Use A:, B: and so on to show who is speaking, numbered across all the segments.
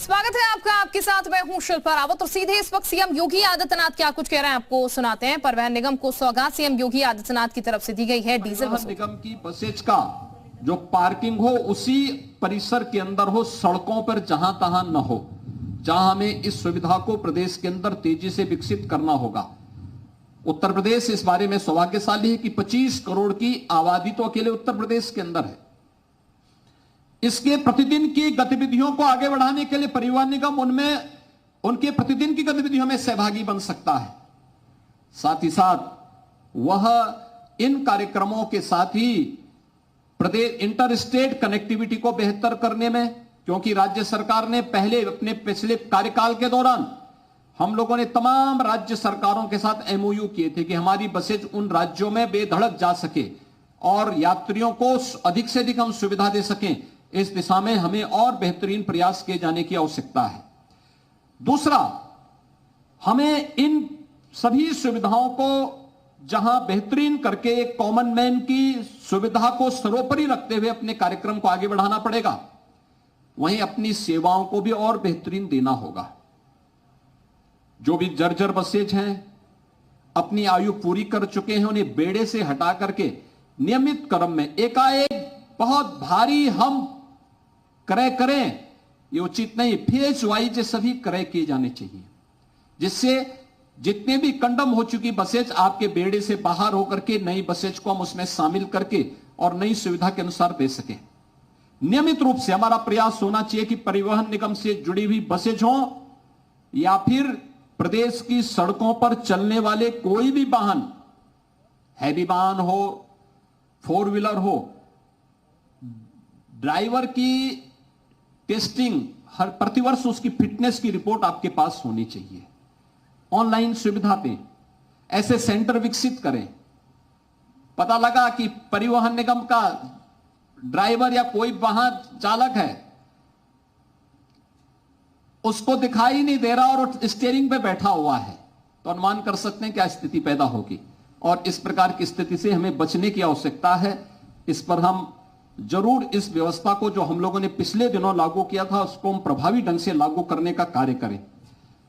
A: स्वागत है आपका। आपके साथ मैं हूं शिल्पा रावत और सीधे इस वक्त सीएम योगी आदित्यनाथ क्या कुछ कह रहे हैं आपको सुनाते हैं। परिवहन निगम को सौगात सीएम योगी आदित्यनाथ की तरफ से दी गई है। डीजल
B: निगम की बसेज का जो पार्किंग हो उसी परिसर के अंदर हो, सड़कों पर जहां तहां न हो। जहां हमें इस सुविधा को प्रदेश के अंदर तेजी से विकसित करना होगा। उत्तर प्रदेश इस बारे में सौभाग्यशाली है कि 25 करोड़ की आबादी तो अकेले उत्तर प्रदेश के अंदर है। इसके प्रतिदिन की गतिविधियों को आगे बढ़ाने के लिए परिवहन निगम उनमें उनके प्रतिदिन की गतिविधियों में सहभागी बन सकता है। साथ ही साथ वह इन कार्यक्रमों के साथ ही प्रदेश इंटर स्टेट कनेक्टिविटी को बेहतर करने में, क्योंकि राज्य सरकार ने पहले अपने पिछले कार्यकाल के दौरान हम लोगों ने तमाम राज्य सरकारों के साथ एमओयू किए थे कि हमारी बसेज उन राज्यों में बेधड़क जा सके और यात्रियों को अधिक से अधिक हम सुविधा दे सकें। इस दिशा में हमें और बेहतरीन प्रयास किए जाने की आवश्यकता है। दूसरा, हमें इन सभी सुविधाओं को जहां बेहतरीन करके एक कॉमन मैन की सुविधा को सर्वोपरि रखते हुए अपने कार्यक्रम को आगे बढ़ाना पड़ेगा, वहीं अपनी सेवाओं को भी और बेहतरीन देना होगा। जो भी जर्जर बसेज हैं, अपनी आयु पूरी कर चुके हैं, उन्हें बेड़े से हटा करके नियमित क्रम में एकाएक बहुत भारी हम क्रय करें, ये उचित नहीं। फेज वाइज सभी क्रय किए जाने चाहिए, जिससे जितने भी कंडम हो चुकी बसेज आपके बेड़े से बाहर होकर के नई बसेज को हम उसमें शामिल करके और नई सुविधा के अनुसार दे सकें। नियमित रूप से हमारा प्रयास होना चाहिए कि परिवहन निगम से जुड़ी हुई बसेज हो या फिर प्रदेश की सड़कों पर चलने वाले कोई भी वाहन, हैवी वाहन हो, 4 व्हीलर हो, ड्राइवर की टेस्टिंग हर प्रतिवर्ष उसकी फिटनेस की रिपोर्ट आपके पास होनी चाहिए। ऑनलाइन सुविधा दें, ऐसे सेंटर विकसित करें। पता लगा कि परिवहन निगम का ड्राइवर या कोई वाहन चालक है, उसको दिखाई नहीं दे रहा और स्टीयरिंग पे बैठा हुआ है, तो अनुमान कर सकते हैं क्या स्थिति पैदा होगी। और इस प्रकार की स्थिति से हमें बचने की आवश्यकता है। इस पर हम जरूर इस व्यवस्था को जो हम लोगों ने पिछले दिनों लागू किया था उसको हम प्रभावी ढंग से लागू करने का कार्य करें।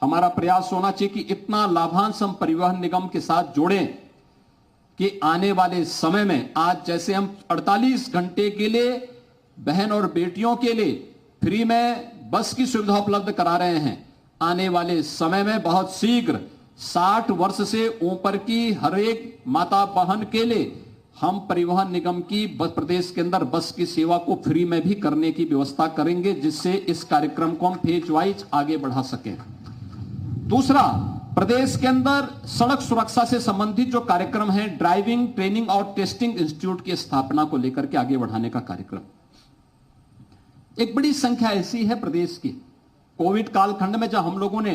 B: हमारा प्रयास होना चाहिए कि इतना लाभांश हम परिवहन निगम के साथ जोड़ें कि आने वाले समय में, आज जैसे हम 48 घंटे के लिए बहन और बेटियों के लिए फ्री में बस की सुविधा उपलब्ध करा रहे हैं, आने वाले समय में बहुत शीघ्र 60 वर्ष से ऊपर की हर एक माता बहन के लिए हम परिवहन निगम की प्रदेश के अंदर बस की सेवा को फ्री में भी करने की व्यवस्था करेंगे, जिससे इस कार्यक्रम को हम फेज वाइज आगे बढ़ा सकें। दूसरा, प्रदेश के अंदर सड़क सुरक्षा से संबंधित जो कार्यक्रम है, ड्राइविंग ट्रेनिंग और टेस्टिंग इंस्टीट्यूट की स्थापना को लेकर के आगे बढ़ाने का कार्यक्रम। एक बड़ी संख्या ऐसी है प्रदेश की, कोविड कालखंड में जब हम लोगों ने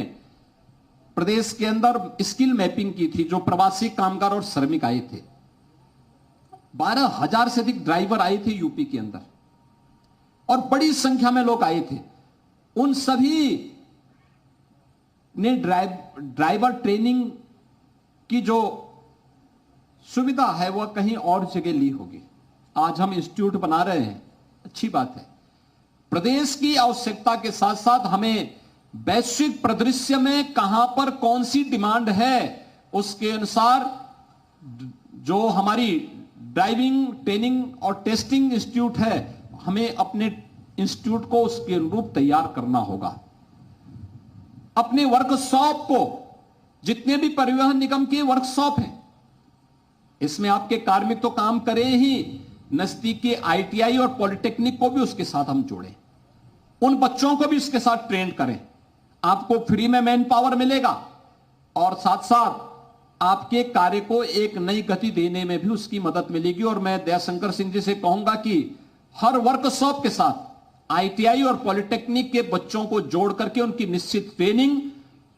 B: प्रदेश के अंदर स्किल मैपिंग की थी, जो प्रवासी कामगार और श्रमिक आए थे, 12,000 से अधिक ड्राइवर आए थे यूपी के अंदर और बड़ी संख्या में लोग आए थे। उन सभी ने ड्राइवर ट्रेनिंग की जो सुविधा है वह कहीं और जगह ली होगी। आज हम इंस्टीट्यूट बना रहे हैं, अच्छी बात है। प्रदेश की आवश्यकता के साथ साथ हमें वैश्विक परिदृश्य में कहां पर कौन सी डिमांड है, उसके अनुसार जो हमारी ड्राइविंग ट्रेनिंग और टेस्टिंग इंस्टीट्यूट है, हमें अपने इंस्टीट्यूट को उसके अनुरूप तैयार करना होगा। अपने वर्कशॉप को, जितने भी परिवहन निगम के वर्कशॉप हैं, इसमें आपके कार्मिक तो काम करें ही, नजदीक के आईटीआई और पॉलिटेक्निक को भी उसके साथ हम जोड़ें, उन बच्चों को भी इसके साथ ट्रेन करें। आपको फ्री में मैन पावर मिलेगा और साथ साथ आपके कार्य को एक नई गति देने में भी उसकी मदद मिलेगी। और मैं दयाशंकर सिंह जी से कहूंगा कि हर वर्कशॉप के साथ आईटीआई और पॉलिटेक्निक के बच्चों को जोड़ करके उनकी निश्चित ट्रेनिंग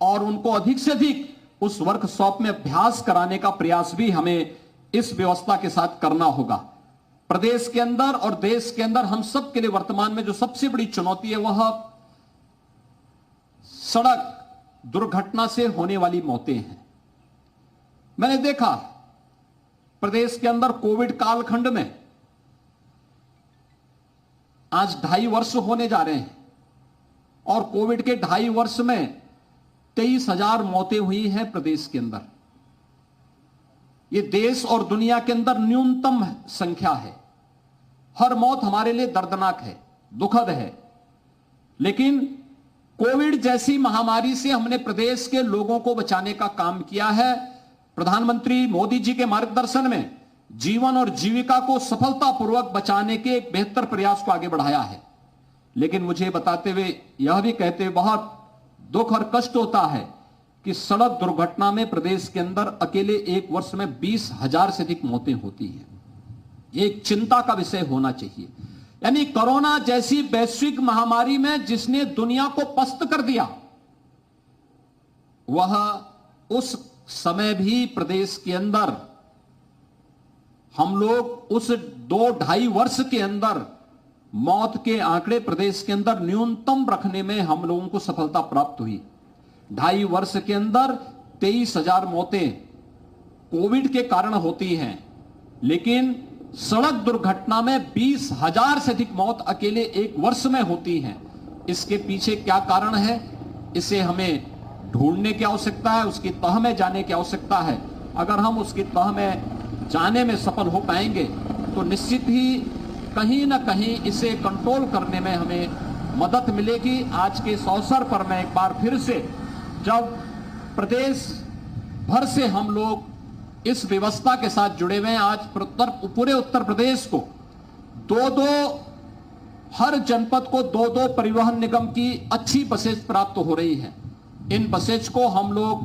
B: और उनको अधिक से अधिक उस वर्कशॉप में अभ्यास कराने का प्रयास भी हमें इस व्यवस्था के साथ करना होगा। प्रदेश के अंदर और देश के अंदर हम सब के लिए वर्तमान में जो सबसे बड़ी चुनौती है वह सड़क दुर्घटना से होने वाली मौतें हैं। मैंने देखा प्रदेश के अंदर कोविड कालखंड में आज 2.5 वर्ष होने जा रहे हैं और कोविड के 2.5 वर्ष में 23,000 मौतें हुई हैं प्रदेश के अंदर। ये देश और दुनिया के अंदर न्यूनतम संख्या है। हर मौत हमारे लिए दर्दनाक है, दुखद है, लेकिन कोविड जैसी महामारी से हमने प्रदेश के लोगों को बचाने का काम किया है। प्रधानमंत्री मोदी जी के मार्गदर्शन में जीवन और जीविका को सफलतापूर्वक बचाने के एक बेहतर प्रयास को आगे बढ़ाया है। लेकिन मुझे बताते हुए, यह भी कहते हुए बहुत दुख और कष्ट होता है कि सड़क दुर्घटना में प्रदेश के अंदर अकेले एक वर्ष में 20,000 से अधिक मौतें होती हैं। ये एक चिंता का विषय होना चाहिए। यानी कोरोना जैसी वैश्विक महामारी में जिसने दुनिया को पस्त कर दिया, वह उस समय भी प्रदेश के अंदर हम लोग उस 2-2.5 वर्ष के अंदर मौत के आंकड़े प्रदेश के अंदर न्यूनतम रखने में हम लोगों को सफलता प्राप्त हुई। 2.5 वर्ष के अंदर 23,000 मौतें कोविड के कारण होती हैं, लेकिन सड़क दुर्घटना में 20,000 से अधिक मौत अकेले एक वर्ष में होती हैं। इसके पीछे क्या कारण है, इसे हमें ढूंढने की आवश्यकता है, उसकी तह में जाने की आवश्यकता है। अगर हम उसकी तह में जाने में सफल हो पाएंगे तो निश्चित ही कहीं ना कहीं इसे कंट्रोल करने में हमें मदद मिलेगी। आज के इस अवसर पर मैं एक बार फिर से, जब प्रदेश भर से हम लोग इस व्यवस्था के साथ जुड़े हुए हैं, आज पूरे उत्तर प्रदेश को हर जनपद को 2-2 परिवहन निगम की अच्छी बसेज प्राप्त हो रही है। इन बसेज को हम लोग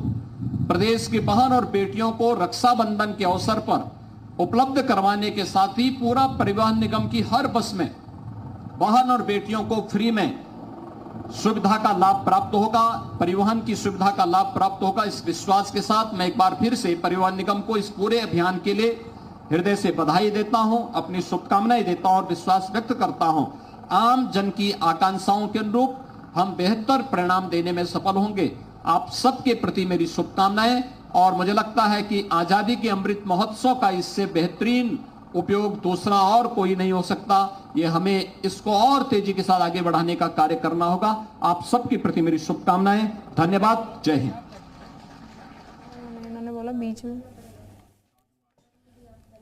B: प्रदेश की बहन और बेटियों को रक्षाबंधन के अवसर पर उपलब्ध करवाने के साथ ही पूरा परिवहन निगम की हर बस में बहन और बेटियों को फ्री में सुविधा का लाभ प्राप्त होगा, परिवहन की सुविधा का लाभ प्राप्त होगा। इस विश्वास के साथ मैं एक बार फिर से परिवहन निगम को इस पूरे अभियान के लिए हृदय से बधाई देता हूं, अपनी शुभकामनाएं देता हूं और विश्वास व्यक्त करता हूं आम जन की आकांक्षाओं के अनुरूप हम बेहतर परिणाम देने में सफल होंगे। आप सबके प्रति मेरी शुभकामनाएं, और मुझे लगता है कि आजादी के अमृत महोत्सव का इससे बेहतरीन उपयोग दूसरा और कोई नहीं हो सकता। ये हमें इसको और तेजी के साथ आगे बढ़ाने का कार्य करना होगा। आप सबके प्रति मेरी शुभकामनाएं। धन्यवाद। जय हिंद।
A: उन्होंने बोला बीच में।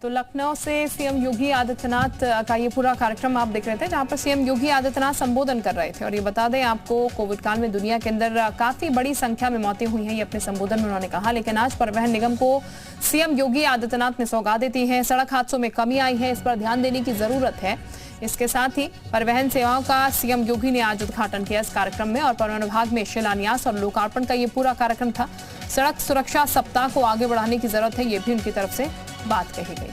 A: तो लखनऊ से सीएम योगी आदित्यनाथ का ये पूरा कार्यक्रम आप देख रहे थे, जहां पर सीएम योगी आदित्यनाथ संबोधन कर रहे थे। और ये बता दें आपको, कोविड काल में दुनिया के अंदर काफी बड़ी संख्या में मौतें हुई हैं, ये अपने संबोधन में उन्होंने कहा। लेकिन आज परिवहन निगम को सीएम योगी आदित्यनाथ ने सौगात दी है। सड़क हादसों में कमी आई है, इस पर ध्यान देने की जरूरत है। इसके साथ ही परिवहन सेवाओं का सीएम योगी ने आज उद्घाटन किया इस कार्यक्रम में। और परिवहन विभाग में शिलान्यास और लोकार्पण का ये पूरा कार्यक्रम था। सड़क सुरक्षा सप्ताह को आगे बढ़ाने की जरूरत है, ये भी उनकी तरफ से बात कही गई।